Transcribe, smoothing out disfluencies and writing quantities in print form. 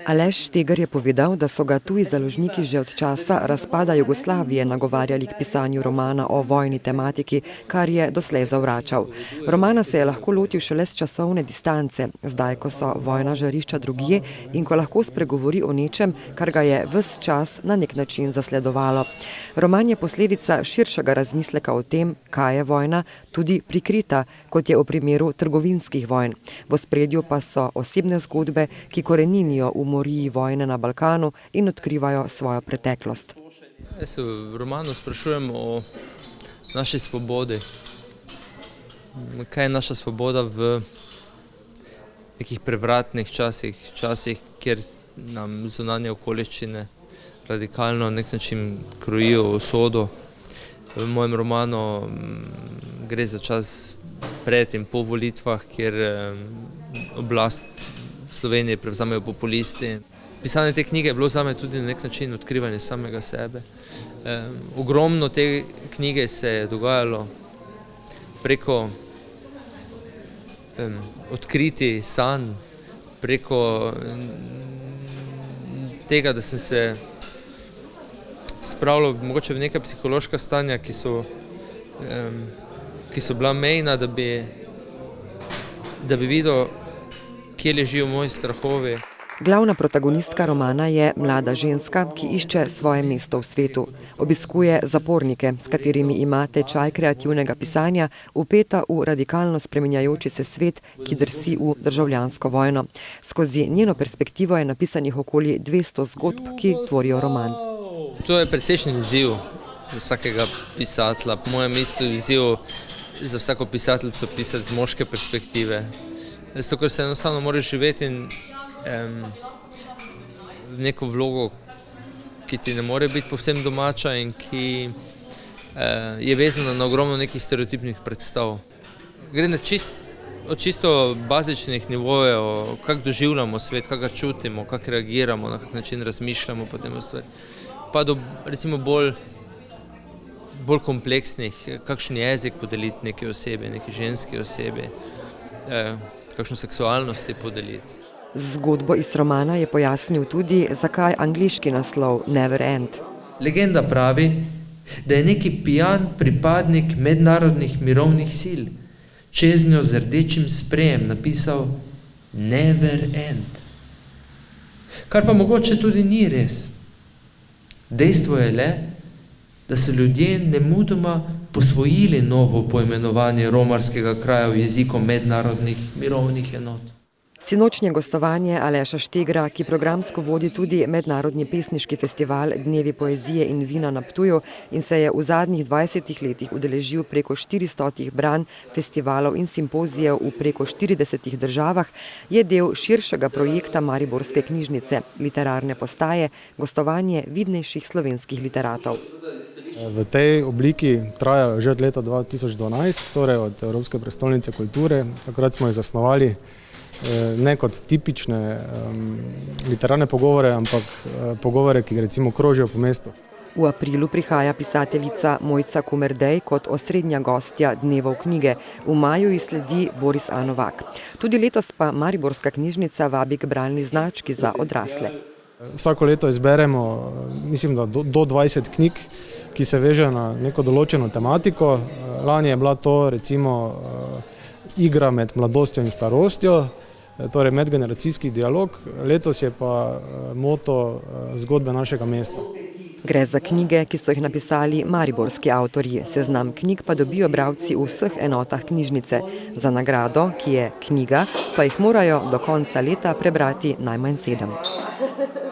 Aleš Štegar je povedal, da so ga tuji založniki že od časa razpada Jugoslavije nagovarjali k pisanju romana o vojni tematiki, kar je doslej zavračal. Romana se je lahko lotil šele s časovne distance, zdaj, ko so vojna žarišča drugje in ko lahko spregovori o nečem, kar ga je ves čas na nek način zasledovalo. Roman je posledica širšega razmisleka o tem, kaj je vojna, tudi prikrita, kot je v primeru trgovinskih vojn. V ospredju pa so osebne zgodbe, ki koreninijo v moriji vojne na Balkanu in odkrivajo svojo preteklost. Jaz se v romanu sprašujem o naši svobodi. Kaj je naša svoboda v nekih prevratnih časih, kjer nam zunanje okoliščine radikalno na nek način krojijo usodo. V mojem romanu gre za čas pred in po volitvah, kjer oblast v Sloveniji prevzamejo populisti. Pisanje te knjige je bilo zame tudi na nek način odkrivanje samega sebe. Ogromno te knjige se je dogajalo preko odkriti sanj, preko tega, da sem se spravljal mogoče v neka psihološka stanja, ki so bila mejna, da bi videl, kje ležijo moji strahovi. Glavna protagonistka romana je mlada ženska, ki išče svoje mesto v svetu. Obiskuje zapornike, s katerimi ima tečaj kreativnega pisanja, vpeta v radikalno spreminjajoči se svet, ki drsi v državljansko vojno. Skozi njeno perspektivo je napisanih okoli 200 zgodb, ki tvorijo roman. To je precejšnji izziv za vsakega pisatelja. Po mojem mislu izziv za vsako pisateljico pisati z moške perspektive. Zato, ker se enostavno moraš živeti v neko vlogo, ki ti ne more biti povsem domača in ki je vezana na ogromno nekih stereotipnih predstav. Gre od čisto bazičnih nivojev, kako doživljamo svet, kako ga čutimo, kako reagiramo, na kak način razmišljamo potem o stvari. Pa do recimo bolj kompleksnih, kakšen jezik podeliti neki osebi, neki ženski osebi, kakšno seksualnosti podeliti. Zgodbo iz romana je pojasnil tudi, zakaj angleški naslov Never End. Legenda pravi, da je neki pijan pripadnik mednarodnih mirovnih sil čeznjo z rdečim sprejem napisal Never End. Kar pa mogoče tudi ni res. Dejstvo je le, da so ljudje nemudoma posvojili novo poimenovanje romarskega kraja v jeziku mednarodnih mirovnih enot. Sinočnje gostovanje Aleša Štegra, ki programsko vodi tudi mednarodni pesniški festival Dnevi poezije in vina na Ptuju in se je v zadnjih 20 letih udeležil preko 400 branj, festivalov in simpozijev v preko 40 državah, je del širšega projekta Mariborske knjižnice, literarne postaje, gostovanje vidnejših slovenskih literatov. V tej obliki traja že od leta 2012, torej od Evropske prestolnice kulture. Takrat smo jo zasnovali ne kot tipične literarne pogovore, ampak pogovore, ki recimo krožijo po mestu. V aprilu prihaja pisateljica Mojca Kumerdej kot osrednja gostja Dnevov knjige. V maju ji sledi Boris A. Novak. Tudi letos pa Mariborska knjižnica vabi k bralni znački za odrasle. Vsako leto izberemo, mislim, da do 20 knjig, ki se vežejo na neko določeno tematiko. Lani je bila to recimo igra med mladostjo in starostjo, torej medgeneracijski dialog, letos je pa moto zgodbe našega mesta. Gre za knjige, ki so jih napisali mariborski avtorji. Seznam knjig pa dobijo bralci v vseh enotah knjižnice. Za nagrado, ki je knjiga, pa jih morajo do konca leta prebrati najmanj 7.